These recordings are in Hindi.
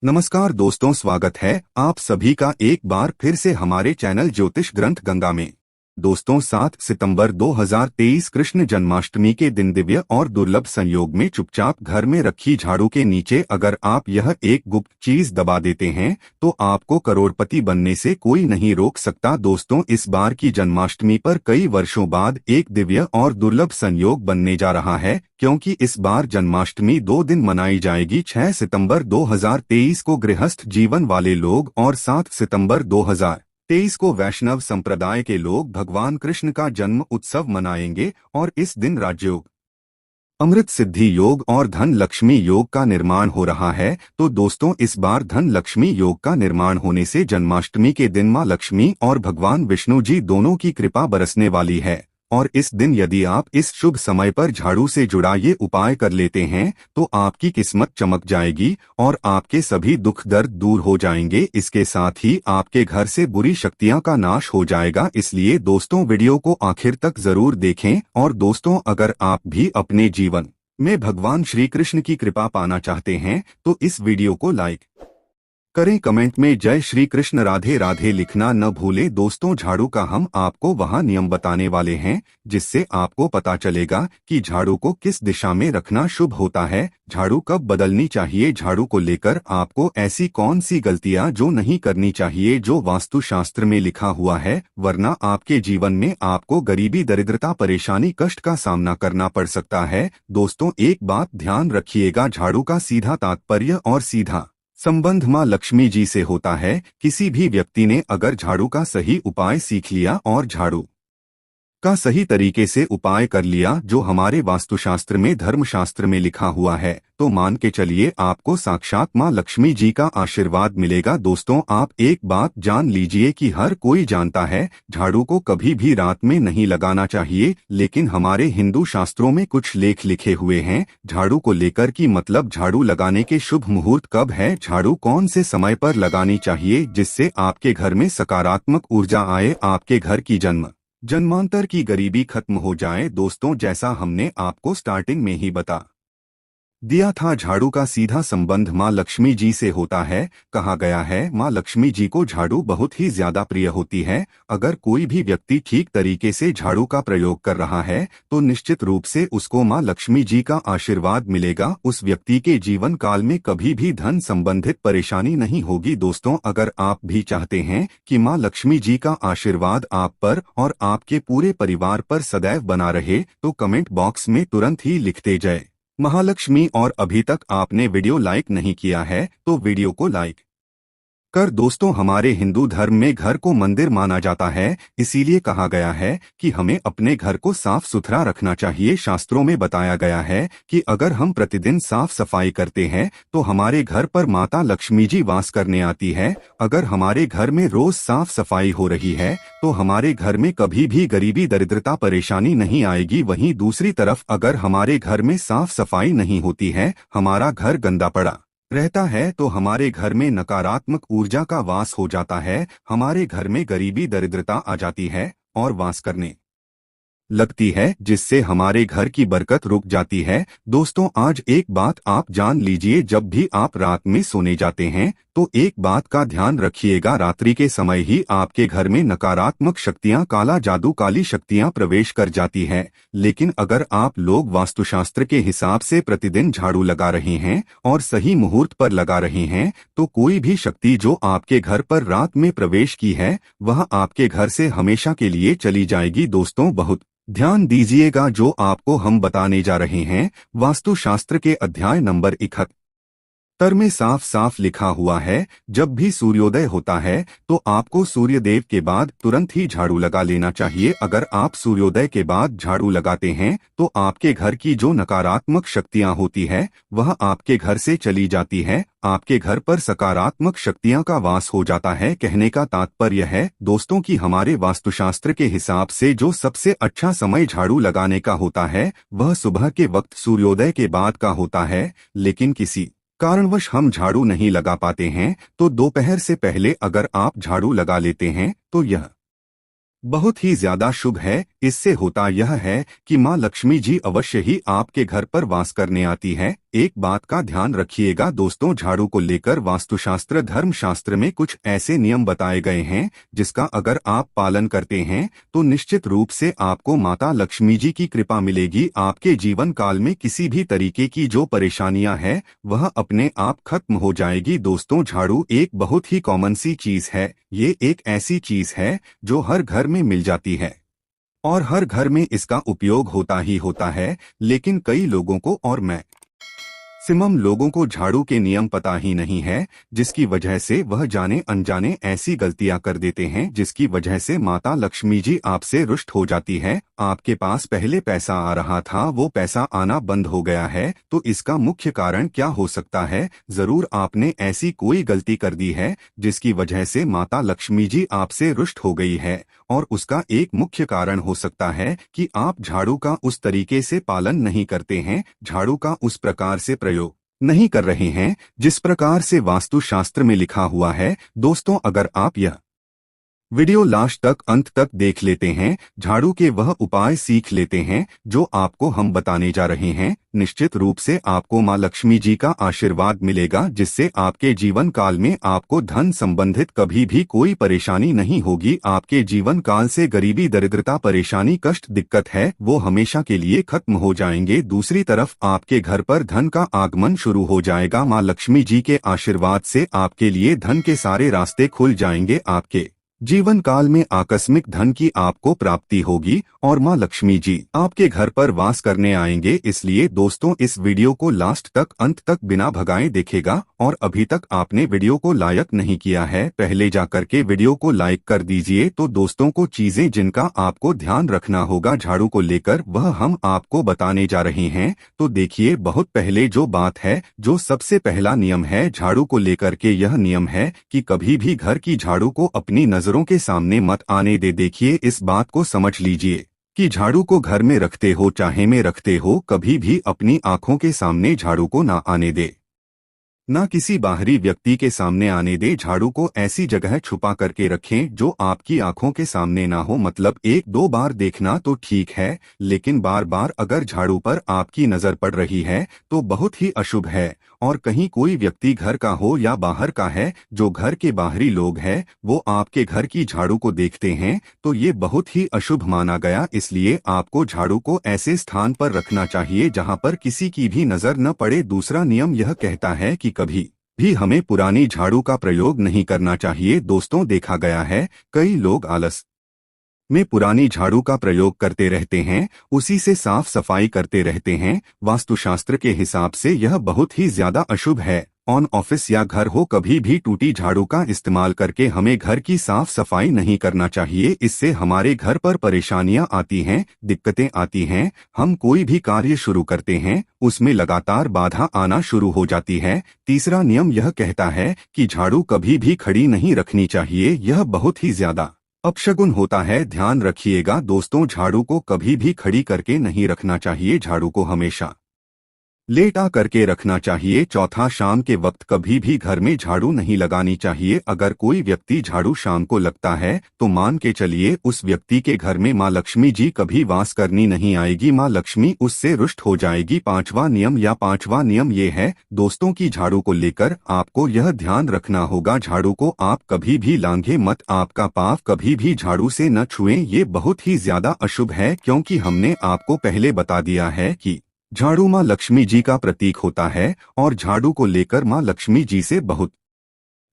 नमस्कार दोस्तों, स्वागत है आप सभी का एक बार फिर से हमारे चैनल ज्योतिष ग्रंथ गंगा में। दोस्तों, 7 सितंबर 2023 कृष्ण जन्माष्टमी के दिन दिव्य और दुर्लभ संयोग में चुपचाप घर में रखी झाड़ू के नीचे अगर आप यह एक गुप्त चीज दबा देते हैं तो आपको करोड़पति बनने से कोई नहीं रोक सकता। दोस्तों, इस बार की जन्माष्टमी पर कई वर्षों बाद एक दिव्य और दुर्लभ संयोग बनने जा रहा है, क्योंकि इस बार जन्माष्टमी 2 दिन मनाई जाएगी। 6 सितंबर 2023 को गृहस्थ जीवन वाले लोग और 7 सितंबर 2023 को वैष्णव संप्रदाय के लोग भगवान कृष्ण का जन्म उत्सव मनाएंगे और इस दिन राजयोग, अमृत सिद्धि योग और धन लक्ष्मी योग का निर्माण हो रहा है। तो दोस्तों, इस बार धन लक्ष्मी योग का निर्माण होने से जन्माष्टमी के दिन मां लक्ष्मी और भगवान विष्णु जी दोनों की कृपा बरसने वाली है। और इस दिन यदि आप इस शुभ समय पर झाड़ू से जुड़ा ये उपाय कर लेते हैं तो आपकी किस्मत चमक जाएगी और आपके सभी दुख दर्द दूर हो जाएंगे। इसके साथ ही आपके घर से बुरी शक्तियां का नाश हो जाएगा। इसलिए दोस्तों, वीडियो को आखिर तक जरूर देखें। और दोस्तों, अगर आप भी अपने जीवन में भगवान श्री कृष्ण की कृपा पाना चाहते हैं तो इस वीडियो को लाइक करें, कमेंट में जय श्री कृष्ण राधे राधे लिखना न भूलें। दोस्तों, झाड़ू का हम आपको वहां नियम बताने वाले हैं जिससे आपको पता चलेगा कि झाड़ू को किस दिशा में रखना शुभ होता है, झाड़ू कब बदलनी चाहिए, झाड़ू को लेकर आपको ऐसी कौन सी गलतियां जो नहीं करनी चाहिए जो वास्तुशास्त्र में लिखा हुआ है, वरना आपके जीवन में आपको गरीबी, दरिद्रता, परेशानी, कष्ट का सामना करना पड़ सकता है। दोस्तों, एक बात ध्यान रखिएगा, झाड़ू का सीधा तात्पर्य और सीधा संबंध मां लक्ष्मी जी से होता है। किसी भी व्यक्ति ने अगर झाड़ू का सही उपाय सीख लिया और झाड़ू का सही तरीके से उपाय कर लिया जो हमारे वास्तुशास्त्र में, धर्मशास्त्र में लिखा हुआ है, तो मान के चलिए आपको साक्षात मां लक्ष्मी जी का आशीर्वाद मिलेगा। दोस्तों, आप एक बात जान लीजिए कि हर कोई जानता है झाड़ू को कभी भी रात में नहीं लगाना चाहिए, लेकिन हमारे हिंदू शास्त्रों में कुछ लेख लिखे हुए हैं झाड़ू को लेकर कि मतलब झाड़ू लगाने के शुभ मुहूर्त कब है, झाड़ू कौन से समय पर लगानी चाहिए जिससे आपके घर में सकारात्मक ऊर्जा आए, आपके घर की जन्मांतर की गरीबी खत्म हो जाए। दोस्तों, जैसा हमने आपको स्टार्टिंग में ही बता दिया था, झाड़ू का सीधा संबंध मां लक्ष्मी जी से होता है। कहा गया है मां लक्ष्मी जी को झाड़ू बहुत ही ज्यादा प्रिय होती है। अगर कोई भी व्यक्ति ठीक तरीके से झाड़ू का प्रयोग कर रहा है तो निश्चित रूप से उसको मां लक्ष्मी जी का आशीर्वाद मिलेगा। उस व्यक्ति के जीवन काल में कभी भी धन संबंधित परेशानी नहीं होगी। दोस्तों, अगर आप भी चाहते हैं कि मां लक्ष्मी जी का आशीर्वाद आप पर और आपके पूरे परिवार पर सदैव बना रहे तो कमेंट बॉक्स में तुरंत ही लिखते जय महालक्ष्मी। और अभी तक आपने वीडियो लाइक नहीं किया है तो वीडियो को लाइक कर। दोस्तों, हमारे हिंदू धर्म में घर को मंदिर माना जाता है, इसीलिए कहा गया है कि हमें अपने घर को साफ सुथरा रखना चाहिए। शास्त्रों में बताया गया है कि अगर हम प्रतिदिन साफ सफाई करते हैं तो हमारे घर पर माता लक्ष्मी जी वास करने आती है। अगर हमारे घर में रोज साफ सफाई हो रही है तो हमारे घर में कभी भी गरीबी, दरिद्रता, परेशानी नहीं आएगी। वहीं दूसरी तरफ अगर हमारे घर में साफ सफाई नहीं होती है, हमारा घर गंदा पड़ा रहता है तो हमारे घर में नकारात्मक ऊर्जा का वास हो जाता है, हमारे घर में गरीबी, दरिद्रता आ जाती है और वास करने लगती है, जिससे हमारे घर की बरकत रुक जाती है। दोस्तों, आज एक बात आप जान लीजिए, जब भी आप रात में सोने जाते हैं तो एक बात का ध्यान रखिएगा, रात्रि के समय ही आपके घर में नकारात्मक शक्तियां, काला जादू, काली शक्तियां प्रवेश कर जाती है। लेकिन अगर आप लोग वास्तुशास्त्र के हिसाब से प्रतिदिन झाड़ू लगा रहे हैं और सही मुहूर्त पर लगा रहे हैं तो कोई भी शक्ति जो आपके घर पर रात में प्रवेश की है वह आपके घर से हमेशा के लिए चली जाएगी। दोस्तों, बहुत ध्यान दीजिएगा, जो आपको हम बताने जा रहे हैं वास्तुशास्त्र के अध्याय नंबर 71 में साफ साफ लिखा हुआ है, जब भी सूर्योदय होता है तो आपको सूर्यदेव के बाद तुरंत ही झाड़ू लगा लेना चाहिए। अगर आप सूर्योदय के बाद झाड़ू लगाते हैं तो आपके घर की जो नकारात्मक शक्तियां होती है वह आपके घर से चली जाती है, आपके घर पर सकारात्मक शक्तियां का वास हो जाता है। कहने का तात्पर्य है दोस्तों कि हमारे वास्तुशास्त्र के हिसाब से जो सबसे अच्छा समय झाड़ू लगाने का होता है वह सुबह के वक्त सूर्योदय के बाद का होता है। लेकिन किसी कारणवश हम झाड़ू नहीं लगा पाते हैं तो दोपहर से पहले अगर आप झाड़ू लगा लेते हैं तो यह बहुत ही ज्यादा शुभ है। इससे होता यह है कि मां लक्ष्मी जी अवश्य ही आपके घर पर वास करने आती है। एक बात का ध्यान रखिएगा दोस्तों, झाड़ू को लेकर वास्तुशास्त्र धर्मशास्त्र में कुछ ऐसे नियम बताए गए हैं जिसका अगर आप पालन करते हैं तो निश्चित रूप से आपको माता लक्ष्मी जी की कृपा मिलेगी। आपके जीवन काल में किसी भी तरीके की जो परेशानियां हैं वह अपने आप खत्म हो जाएगी। दोस्तों, झाड़ू एक बहुत ही कॉमन सी चीज है। ये एक ऐसी चीज है जो हर घर में मिल जाती है और हर घर में इसका उपयोग होता ही होता है, लेकिन कई लोगों को और मैक्सिमम लोगों को झाड़ू के नियम पता ही नहीं है, जिसकी वजह से वह जाने अनजाने ऐसी गलतियां कर देते हैं जिसकी वजह से माता लक्ष्मी जी आपसे रुष्ट हो जाती है। आपके पास पहले पैसा आ रहा था, वो पैसा आना बंद हो गया है, तो इसका मुख्य कारण क्या हो सकता है? जरूर आपने ऐसी कोई गलती कर दी है जिसकी वजह से माता लक्ष्मी जी आपसे रुष्ट हो गई है, और उसका एक मुख्य कारण हो सकता है कि आप झाड़ू का उस तरीके से पालन नहीं करते हैं, झाड़ू का उस प्रकार से प्रयोग नहीं कर रहे हैं जिस प्रकार से वास्तुशास्त्र में लिखा हुआ है। दोस्तों, अगर आप यह वीडियो लास्ट तक अंत तक देख लेते हैं, झाड़ू के वह उपाय सीख लेते हैं जो आपको हम बताने जा रहे हैं, निश्चित रूप से आपको मां लक्ष्मी जी का आशीर्वाद मिलेगा, जिससे आपके जीवन काल में आपको धन संबंधित कभी भी कोई परेशानी नहीं होगी। आपके जीवन काल से गरीबी, दरिद्रता, परेशानी, कष्ट, दिक्कत है वो हमेशा के लिए खत्म हो जाएंगे। दूसरी तरफ आपके घर पर धन का आगमन शुरू हो जाएगा। मां लक्ष्मी जी के आशीर्वाद से आपके लिए धन के सारे रास्ते खुल जाएंगे। आपके जीवन काल में आकस्मिक धन की आपको प्राप्ति होगी और मां लक्ष्मी जी आपके घर पर वास करने आएंगे। इसलिए दोस्तों, इस वीडियो को लास्ट तक अंत तक बिना भगाए देखेगा, और अभी तक आपने वीडियो को लाइक नहीं किया है, पहले जाकर के वीडियो को लाइक कर दीजिए। तो दोस्तों को चीजें जिनका आपको ध्यान रखना होगा झाड़ू को लेकर वह हम आपको बताने जा रहे हैं। तो देखिए, बहुत पहले जो बात है, जो सबसे पहला नियम है झाड़ू को लेकर के, यह नियम है कि कभी भी घर की झाड़ू को अपनी नजरों के सामने मत आने दे। देखिए, इस बात को समझ लीजिए कि झाड़ू को घर में रखते हो चाहे में रखते हो, कभी भी अपनी आंखों के सामने झाड़ू को ना आने दे, ना किसी बाहरी व्यक्ति के सामने आने दे। झाड़ू को ऐसी जगह छुपा करके रखें जो आपकी आंखों के सामने ना हो। मतलब एक दो बार देखना तो ठीक है, लेकिन बार बार अगर झाड़ू पर आपकी नजर पड़ रही है तो बहुत ही अशुभ है। और कहीं कोई व्यक्ति घर का हो या बाहर का है, जो घर के बाहरी लोग हैं, वो आपके घर की झाड़ू को देखते हैं तो ये बहुत ही अशुभ माना गया। इसलिए आपको झाड़ू को ऐसे स्थान पर रखना चाहिए जहां पर किसी की भी नजर न पड़े। दूसरा नियम यह कहता है कि कभी भी हमें पुरानी झाड़ू का प्रयोग नहीं करना चाहिए। दोस्तों, देखा गया है कई लोग आलस में पुरानी झाड़ू का प्रयोग करते रहते हैं, उसी से साफ सफाई करते रहते हैं। वास्तुशास्त्र के हिसाब से यह बहुत ही ज्यादा अशुभ है। ऑन ऑफिस या घर हो, कभी भी टूटी झाड़ू का इस्तेमाल करके हमें घर की साफ सफाई नहीं करना चाहिए। इससे हमारे घर पर परेशानियां आती हैं, दिक्कतें आती हैं। हम कोई भी कार्य शुरू करते हैं, उसमें लगातार बाधा आना शुरू हो जाती है। तीसरा नियम यह कहता है कि झाड़ू कभी भी खड़ी नहीं रखनी चाहिए, यह बहुत ही ज्यादा अपशगुन होता है। ध्यान रखिएगा दोस्तों, झाड़ू को कभी भी खड़ी करके नहीं रखना चाहिए, झाड़ू को हमेशा लेटा करके रखना चाहिए। चौथा, शाम के वक्त कभी भी घर में झाड़ू नहीं लगानी चाहिए। अगर कोई व्यक्ति झाड़ू शाम को लगता है तो मान के चलिए उस व्यक्ति के घर में मां लक्ष्मी जी कभी वास करनी नहीं आएगी, मां लक्ष्मी उससे रुष्ट हो जाएगी। पांचवा नियम ये है दोस्तों की झाड़ू को लेकर आपको यह ध्यान रखना होगा, झाड़ू को आप कभी भी लांघे मत, आपका पांव कभी भी झाड़ू से न छुएं। ये बहुत ही ज्यादा अशुभ है, क्योंकि हमने आपको पहले बता दिया है कि झाड़ू मां लक्ष्मी जी का प्रतीक होता है और झाड़ू को लेकर मां लक्ष्मी जी से बहुत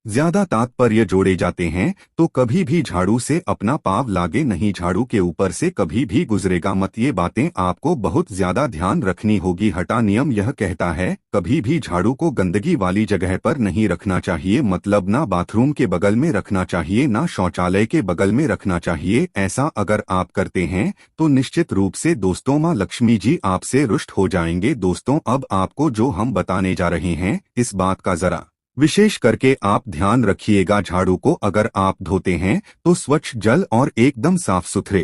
ज्यादा तात्पर्य जोड़े जाते हैं। तो कभी भी झाड़ू से अपना पाँव लागे नहीं, झाड़ू के ऊपर से कभी भी गुजरेगा मत। ये बातें आपको बहुत ज्यादा ध्यान रखनी होगी। हटा नियम यह कहता है कभी भी झाड़ू को गंदगी वाली जगह पर नहीं रखना चाहिए, मतलब ना बाथरूम के बगल में रखना चाहिए, ना शौचालय के बगल में रखना चाहिए। ऐसा अगर आप करते हैं तो निश्चित रूप से दोस्तों मां लक्ष्मी जी आपसे रुष्ट हो जाएंगे। दोस्तों, अब आपको जो हम बताने जा रहे हैं इस बात का जरा विशेष करके आप ध्यान रखिएगा। झाड़ू को अगर आप धोते हैं तो स्वच्छ जल और एकदम साफ सुथरे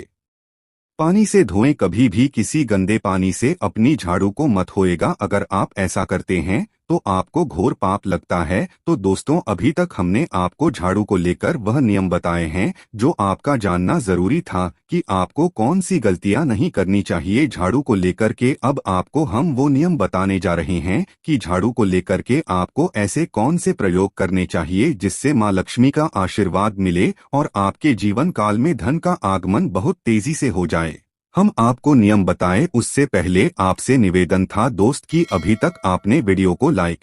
पानी से धोएं, कभी भी किसी गंदे पानी से अपनी झाड़ू को मत धोएगा। अगर आप ऐसा करते हैं तो आपको घोर पाप लगता है। तो दोस्तों, अभी तक हमने आपको झाड़ू को लेकर वह नियम बताए हैं जो आपका जानना जरूरी था कि आपको कौन सी गलतियां नहीं करनी चाहिए झाड़ू को लेकर के। अब आपको हम वो नियम बताने जा रहे हैं कि झाड़ू को लेकर के आपको ऐसे कौन से प्रयोग करने चाहिए जिससे माँ लक्ष्मी का आशीर्वाद मिले और आपके जीवन काल में धन का आगमन बहुत तेजी से हो जाए। हम आपको नियम बताएं उससे पहले आपसे निवेदन था दोस्त कि अभी तक आपने वीडियो को लाइक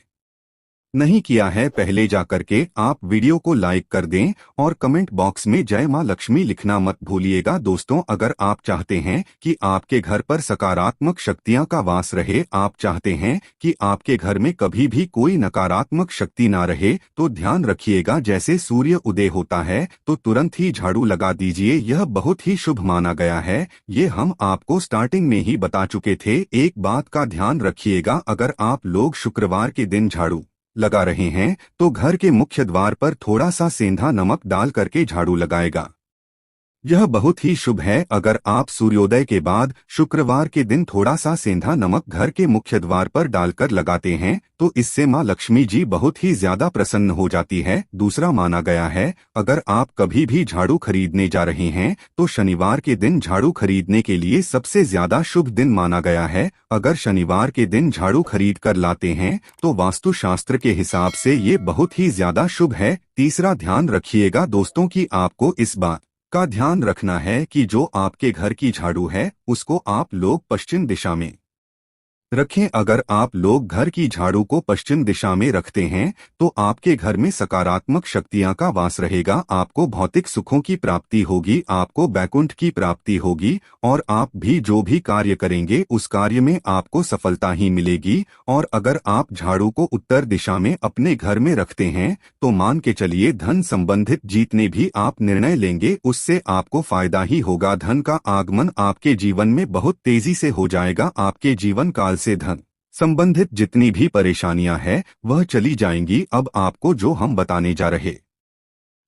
नहीं किया है, पहले जाकर के आप वीडियो को लाइक कर दें और कमेंट बॉक्स में जय मां लक्ष्मी लिखना मत भूलिएगा। दोस्तों, अगर आप चाहते हैं कि आपके घर पर सकारात्मक शक्तियां का वास रहे, आप चाहते हैं कि आपके घर में कभी भी कोई नकारात्मक शक्ति ना रहे, तो ध्यान रखिएगा जैसे सूर्य उदय होता है तो तुरंत ही झाड़ू लगा दीजिए। यह बहुत ही शुभ माना गया है। ये हम आपको स्टार्टिंग में ही बता चुके थे। एक बात का ध्यान रखिएगा, अगर आप लोग शुक्रवार के दिन झाड़ू लगा रहे हैं तो घर के मुख्य द्वार पर थोड़ा सा सेंधा नमक डाल करके झाड़ू लगाएगा। यह बहुत ही शुभ है। अगर आप सूर्योदय के बाद शुक्रवार के दिन थोड़ा सा सेंधा नमक घर के मुख्य द्वार पर डालकर लगाते हैं तो इससे माँ लक्ष्मी जी बहुत ही ज्यादा प्रसन्न हो जाती है। दूसरा माना गया है, अगर आप कभी भी झाड़ू खरीदने जा रहे हैं तो शनिवार के दिन झाड़ू खरीदने के लिए सबसे ज्यादा शुभ दिन माना गया है। अगर शनिवार के दिन झाड़ू खरीद कर लाते हैं तो वास्तुशास्त्र के हिसाब से ये बहुत ही ज्यादा शुभ है। तीसरा ध्यान रखिएगा दोस्तों कि आपको इस बात का ध्यान रखना है कि जो आपके घर की झाड़ू है उसको आप लोग पश्चिम दिशा में रखें। अगर आप लोग घर की झाड़ू को पश्चिम दिशा में रखते हैं तो आपके घर में सकारात्मक शक्तियां का वास रहेगा। आपको भौतिक सुखों की प्राप्ति होगी, आपको बैकुंठ की प्राप्ति होगी और आप भी जो भी कार्य करेंगे उस कार्य में आपको सफलता ही मिलेगी। और अगर आप झाड़ू को उत्तर दिशा में अपने घर में रखते हैं तो मान के चलिए धन संबंधित जितने भी आप निर्णय लेंगे उससे आपको फायदा ही होगा। धन का आगमन आपके जीवन में बहुत तेजी से हो जाएगा। आपके जीवन काल से धन संबंधित जितनी भी परेशानियां हैं वह चली जाएंगी। अब आपको जो हम बताने जा रहे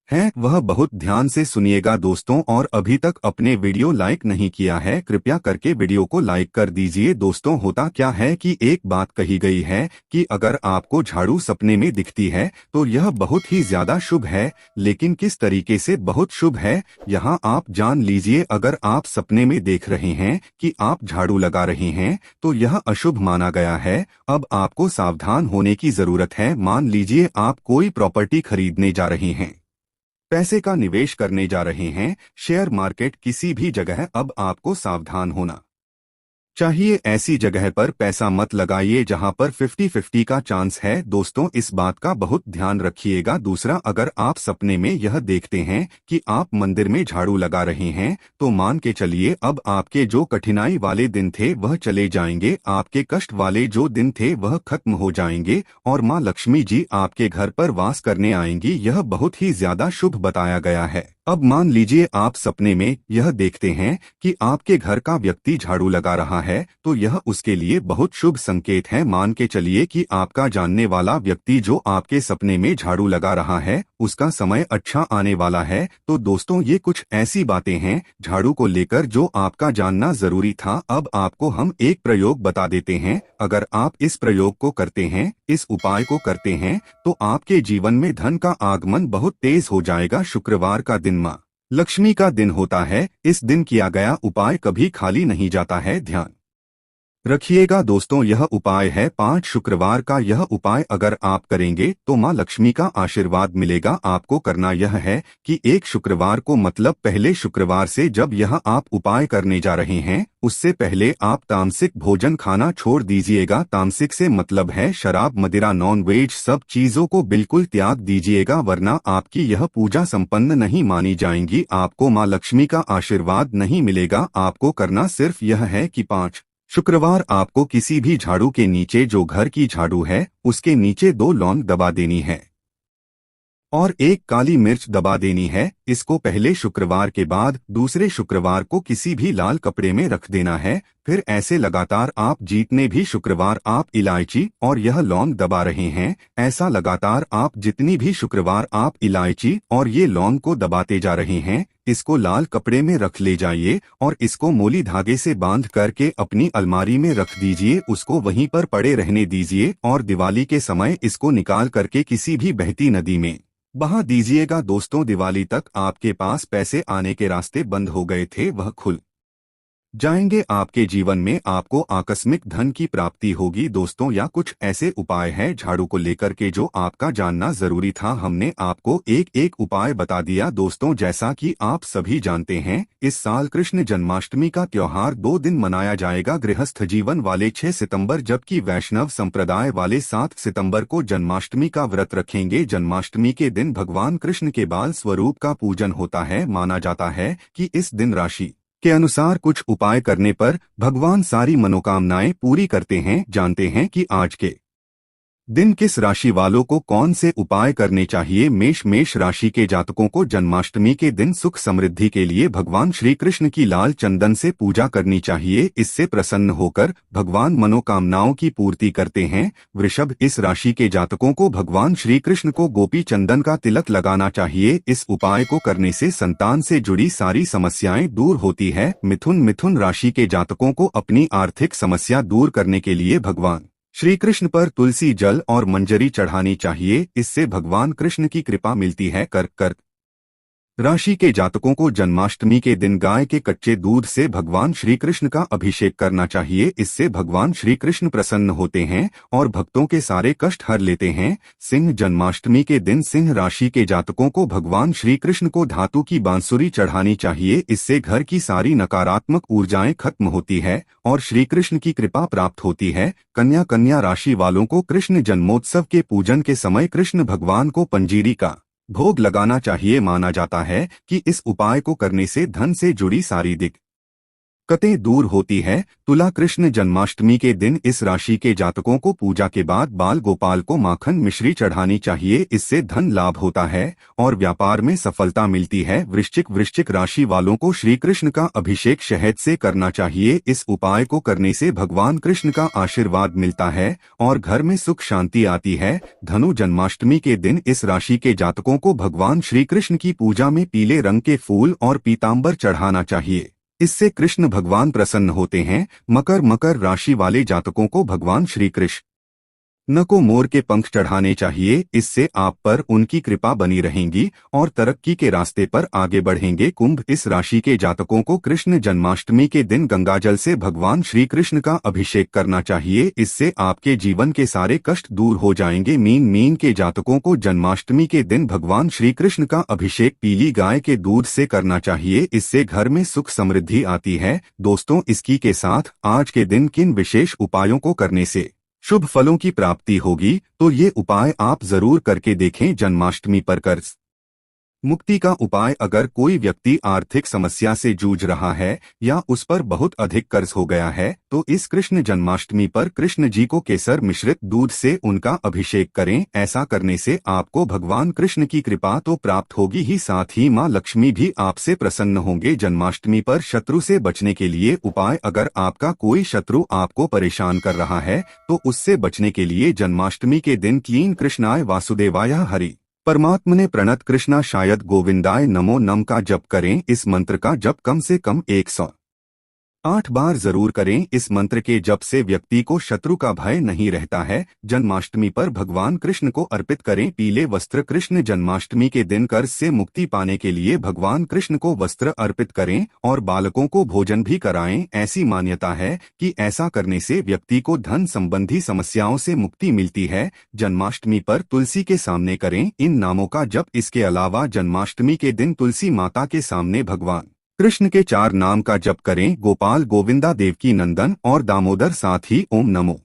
हैं वह बहुत ध्यान से सुनिएगा दोस्तों। और अभी तक अपने वीडियो लाइक नहीं किया है, कृपया करके वीडियो को लाइक कर दीजिए। दोस्तों, होता क्या है कि एक बात कही गई है कि अगर आपको झाड़ू सपने में दिखती है तो यह बहुत ही ज्यादा शुभ है। लेकिन किस तरीके से बहुत शुभ है यहाँ आप जान लीजिए। अगर आप सपने में देख रहे हैं कि आप झाड़ू लगा रहे हैं तो यह अशुभ माना गया है। अब आपको सावधान होने की जरूरत है। मान लीजिए आप कोई प्रॉपर्टी खरीदने जा रहे हैं, पैसे का निवेश करने जा रहे हैं, शेयर मार्केट किसी भी जगह, अब आपको सावधान होना चाहिए। ऐसी जगह पर पैसा मत लगाइए जहां पर 50-50 का चांस है। दोस्तों, इस बात का बहुत ध्यान रखिएगा। दूसरा, अगर आप सपने में यह देखते हैं कि आप मंदिर में झाड़ू लगा रहे हैं तो मान के चलिए अब आपके जो कठिनाई वाले दिन थे वह चले जाएंगे, आपके कष्ट वाले जो दिन थे वह खत्म हो जाएंगे और माँ लक्ष्मी जी आपके घर पर वास करने आएंगी। यह बहुत ही ज्यादा शुभ बताया गया है। अब मान लीजिए आप सपने में यह देखते हैं कि आपके घर का व्यक्ति झाड़ू लगा रहा है तो यह उसके लिए बहुत शुभ संकेत है। मान के चलिए कि आपका जानने वाला व्यक्ति जो आपके सपने में झाड़ू लगा रहा है उसका समय अच्छा आने वाला है। तो दोस्तों, ये कुछ ऐसी बातें हैं झाड़ू को लेकर जो आपका जानना जरूरी था। अब आपको हम एक प्रयोग बता देते हैं। अगर आप इस प्रयोग को करते हैं, इस उपाय को करते हैं तो आपके जीवन में धन का आगमन बहुत तेज हो जाएगा। शुक्रवार का दिन माँ लक्ष्मी का दिन होता है। इस दिन किया गया उपाय कभी खाली नहीं जाता है, ध्यान रखिएगा दोस्तों। यह उपाय है 5 शुक्रवार का। यह उपाय अगर आप करेंगे तो माँ लक्ष्मी का आशीर्वाद मिलेगा। आपको करना यह है कि एक शुक्रवार को, मतलब पहले शुक्रवार से जब यह आप उपाय करने जा रहे हैं उससे पहले आप तामसिक भोजन खाना छोड़ दीजिएगा। तामसिक से मतलब है शराब, मदिरा, नॉन वेज, सब चीजों को बिल्कुल त्याग दीजिएगा, वरना आपकी यह पूजा संपन्न नहीं मानी जाएंगी। आपको माँ लक्ष्मी का आशीर्वाद नहीं मिलेगा। आपको करना सिर्फ यह है कि 5 शुक्रवार आपको किसी भी झाड़ू के नीचे, जो घर की झाड़ू है उसके नीचे 2 लौंग दबा देनी है और 1 काली मिर्च दबा देनी है। इसको पहले शुक्रवार के बाद दूसरे शुक्रवार को किसी भी लाल कपड़े में रख देना है फिर ऐसे लगातार आप जितने भी शुक्रवार आप इलायची और यह लौंग दबा रहे हैं, ऐसा लगातार आप जितनी भी शुक्रवार आप इलायची और ये लौंग को दबाते जा रहे हैं, इसको लाल कपड़े में रख ले जाइए और इसको मोली धागे से बांध करके अपनी अलमारी में रख दीजिए, उसको वहीं पर पड़े रहने दीजिए और दिवाली के समय इसको निकाल करके किसी भी बहती नदी में बहा दीजिएगा। दोस्तों, दिवाली तक आपके पास पैसे आने के रास्ते बंद हो गए थे, वह खुल जाएंगे। आपके जीवन में आपको आकस्मिक धन की प्राप्ति होगी। दोस्तों, या कुछ ऐसे उपाय हैं झाड़ू को लेकर के जो आपका जानना जरूरी था। हमने आपको एक एक उपाय बता दिया। दोस्तों, जैसा कि आप सभी जानते हैं, इस साल कृष्ण जन्माष्टमी का त्योहार 2 दिन मनाया जाएगा। गृहस्थ जीवन वाले 6 सितंबर जबकि वैष्णव संप्रदाय वाले 7 सितंबर को जन्माष्टमी का व्रत रखेंगे। जन्माष्टमी के दिन भगवान कृष्ण के बाल स्वरूप का पूजन होता है। माना जाता है कि इस दिन राशि के अनुसार कुछ उपाय करने पर भगवान सारी मनोकामनाएं पूरी करते हैं। जानते हैं कि आज के दिन किस राशि वालों को कौन से उपाय करने चाहिए। मेष राशि के जातकों को जन्माष्टमी के दिन सुख समृद्धि के लिए भगवान श्री कृष्ण की लाल चंदन से पूजा करनी चाहिए। इससे प्रसन्न होकर भगवान मनोकामनाओं की पूर्ति करते हैं। वृषभ, इस राशि के जातकों को भगवान श्री कृष्ण को गोपी चंदन का तिलक लगाना चाहिए। इस उपाय को करने से संतान से जुड़ी सारी समस्याएं दूर होती है। मिथुन राशि के जातकों को अपनी आर्थिक समस्या दूर करने के लिए भगवान श्री कृष्ण पर तुलसी जल और मंजरी चढ़ानी चाहिए। इससे भगवान कृष्ण की कृपा मिलती है। कर्क राशि के जातकों को जन्माष्टमी के दिन गाय के कच्चे दूध से भगवान श्री कृष्ण का अभिषेक करना चाहिए। इससे भगवान श्री कृष्ण प्रसन्न होते हैं और भक्तों के सारे कष्ट हर लेते हैं। सिंह, जन्माष्टमी के दिन सिंह राशि के जातकों को भगवान श्री कृष्ण को धातु की बांसुरी चढ़ानी चाहिए। इससे घर की सारी नकारात्मक ऊर्जाएं खत्म होती है और श्री कृष्ण की कृपा प्राप्त होती है। कन्या राशि वालों को कृष्ण जन्मोत्सव के पूजन के समय कृष्ण भगवान को पंजीरी का भोग लगाना चाहिए। माना जाता है कि इस उपाय को करने से धन से जुड़ी सारी दिक्कतें दूर होती है। तुला, कृष्ण जन्माष्टमी के दिन इस राशि के जातकों को पूजा के बाद बाल गोपाल को माखन मिश्री चढ़ानी चाहिए। इससे धन लाभ होता है और व्यापार में सफलता मिलती है। वृश्चिक राशि वालों को श्री कृष्ण का अभिषेक शहद से करना चाहिए। इस उपाय को करने से भगवान कृष्ण का आशीर्वाद मिलता है और घर में सुख शांति आती है। धनु, जन्माष्टमी के दिन इस राशि के जातकों को भगवान श्री कृष्ण की पूजा में पीले रंग के फूल और पीतांबर चढ़ाना चाहिए। इससे कृष्ण भगवान प्रसन्न होते हैं। मकर राशि वाले जातकों को भगवान श्री कृष्ण को मोर के पंख चढ़ाने चाहिए। इससे आप पर उनकी कृपा बनी रहेंगी और तरक्की के रास्ते पर आगे बढ़ेंगे। कुंभ, इस राशि के जातकों को कृष्ण जन्माष्टमी के दिन गंगाजल से भगवान श्री कृष्ण का अभिषेक करना चाहिए। इससे आपके जीवन के सारे कष्ट दूर हो जाएंगे। मीन के जातकों को जन्माष्टमी के दिन भगवान श्री कृष्ण का अभिषेक पीली गाय के दूध से करना चाहिए। इससे घर में सुख समृद्धि आती है। दोस्तों, इसकी के साथ आज के दिन किन विशेष उपायों को करने से शुभ फलों की प्राप्ति होगी, तो ये उपाय आप जरूर करके देखें। जन्माष्टमी पर कर्ज मुक्ति का उपाय, अगर कोई व्यक्ति आर्थिक समस्या से जूझ रहा है या उस पर बहुत अधिक कर्ज हो गया है, तो इस कृष्ण जन्माष्टमी पर कृष्ण जी को केसर मिश्रित दूध से उनका अभिषेक करें। ऐसा करने से आपको भगवान कृष्ण की कृपा तो प्राप्त होगी ही, साथ ही मां लक्ष्मी भी आपसे प्रसन्न होंगे। जन्माष्टमी पर शत्रु से बचने के लिए उपाय, अगर आपका कोई शत्रु आपको परेशान कर रहा है तो उससे बचने के लिए जन्माष्टमी के दिन क्लीन कृष्णाय वासुदेवाय हरि परमात्मने प्रणत कृष्णा शायद गोविंदाय नमो नम का जप करें। इस मंत्र का जप कम से कम 108 बार जरूर करें। इस मंत्र के जप से व्यक्ति को शत्रु का भय नहीं रहता है। जन्माष्टमी पर भगवान कृष्ण को अर्पित करें पीले वस्त्र। कृष्ण जन्माष्टमी के दिन कर्ज से मुक्ति पाने के लिए भगवान कृष्ण को वस्त्र अर्पित करें और बालकों को भोजन भी कराएं। ऐसी मान्यता है कि ऐसा करने से व्यक्ति को धन संबंधी समस्याओं से मुक्ति मिलती है। जन्माष्टमी पर तुलसी के सामने करें इन नामों का जप। इसके अलावा जन्माष्टमी के दिन तुलसी माता के सामने भगवान कृष्ण के 4 नाम का जप करें, गोपाल, गोविंदा, देवकी नंदन और दामोदर। साथ ही ओम नमो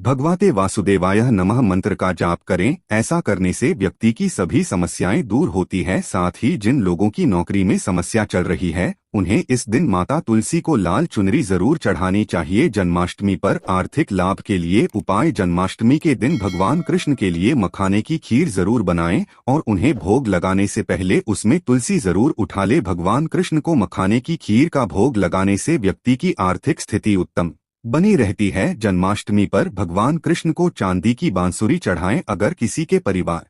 भगवते वासुदेवाय नमः मंत्र का जाप करें। ऐसा करने से व्यक्ति की सभी समस्याएं दूर होती है। साथ ही जिन लोगों की नौकरी में समस्या चल रही है उन्हें इस दिन माता तुलसी को लाल चुनरी जरूर चढ़ानी चाहिए। जन्माष्टमी पर आर्थिक लाभ के लिए उपाय। जन्माष्टमी के दिन भगवान कृष्ण के लिए मखाने की खीर जरूर बनाएं और उन्हें भोग लगाने से पहले उसमें तुलसी जरूर उठा ले। भगवान कृष्ण को मखाने की खीर का भोग लगाने से व्यक्ति की आर्थिक स्थिति उत्तम बनी रहती है। जन्माष्टमी पर भगवान कृष्ण को चांदी की बांसुरी चढ़ाएं। अगर किसी के परिवार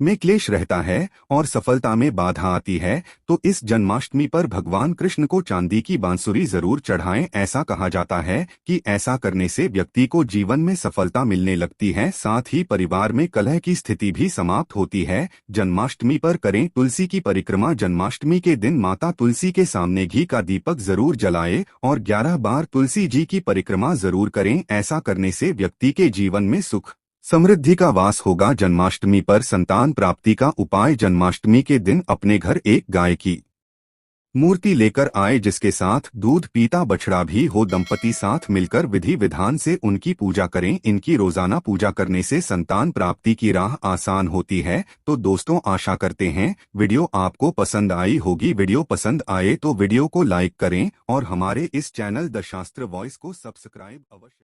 में क्लेश रहता है और सफलता में बाधा आती है तो इस जन्माष्टमी पर भगवान कृष्ण को चांदी की बांसुरी जरूर चढ़ाएं। ऐसा कहा जाता है कि ऐसा करने से व्यक्ति को जीवन में सफलता मिलने लगती है। साथ ही परिवार में कलह की स्थिति भी समाप्त होती है। जन्माष्टमी पर करें तुलसी की परिक्रमा। जन्माष्टमी के दिन माता तुलसी के सामने घी का दीपक जरूर जलाएं और 11 बार तुलसी जी की परिक्रमा जरूर करें। ऐसा करने से व्यक्ति के जीवन में सुख समृद्धि का वास होगा। जन्माष्टमी पर संतान प्राप्ति का उपाय। जन्माष्टमी के दिन अपने घर एक गाय की मूर्ति लेकर आए जिसके साथ दूध पीता बछड़ा भी हो। दंपति साथ मिलकर विधि विधान से उनकी पूजा करें। इनकी रोजाना पूजा करने से संतान प्राप्ति की राह आसान होती है। तो दोस्तों आशा करते हैं वीडियो आपको पसंद आई होगी। वीडियो पसंद आए तो वीडियो को लाइक करें और हमारे इस चैनल द शास्त्र वॉइस को सब्सक्राइब अवश्य